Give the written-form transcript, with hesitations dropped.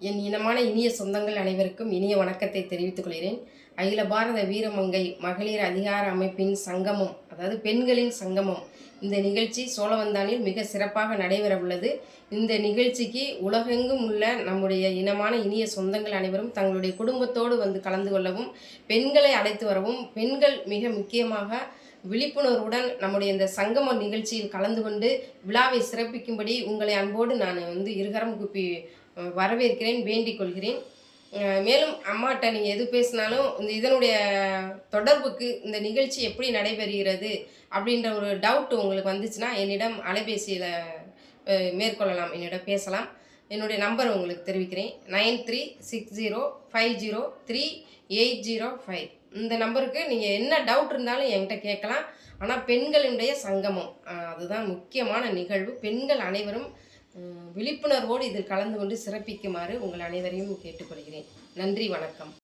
என் இனமான இனிய சொந்தங்கள் அனைவருக்கும் இனிய வணக்கத்தை தெரிவித்துக் கொள்கிறேன். அகில பாரத வீரமங்கை மகளிர் அதிகார அமைப்பின் சங்கமம், அதாவது பெண்களின் சங்கமம், இந்த நிகழ்ச்சி சோழவந்தானில் மிக சிறப்பாக நடைபெற உள்ளது. இந்த நிகழ்ச்சிக்கு உலகெங்கும் உள்ள நம்முடைய இனமான இனிய சொந்தங்கள் அனைவரும் தங்களுடைய குடும்பத்தோடு வந்து கலந்து கொள்ளவும், பெண்களை அழைத்து வரவும், பெண்கள் மிக முக்கியமாக விழிப்புணர்வுடன் நம்முடைய இந்த சங்கம நிகழ்ச்சியில் கலந்து கொண்டு விழாவை சிறப்பிக்கும்படி உங்களை அன்போடு நான் இருகரம் கூப்பி வரவேற்கிறேன், வேண்டிக் கொள்கிறேன். மேலும் அம்மாட்ட நீங்கள் எது பேசினாலும் இதனுடைய தொடர்புக்கு இந்த நிகழ்ச்சி எப்படி நடைபெறுகிறது அப்படின்ற ஒரு டவுட் உங்களுக்கு வந்துச்சுன்னா என்னிடம் அலைபேசியில் மேற்கொள்ளலாம், என்னிடம் பேசலாம். என்னுடைய நம்பர் உங்களுக்கு தெரிவிக்கிறேன், 9360503805. இந்த நம்பருக்கு நீங்கள் என்ன டவுட் இருந்தாலும் என்கிட்ட கேட்கலாம். ஆனால் பெண்களினுடைய சங்கமம் அதுதான் முக்கியமான நிகழ்வு. பெண்கள் அனைவரும் விழிப்புணர்வோடு இதில் கலந்து கொண்டு சிறப்பிக்குமாறு உங்கள் அனைவரையும் கேட்டுக்கொள்கிறேன். நன்றி, வணக்கம்.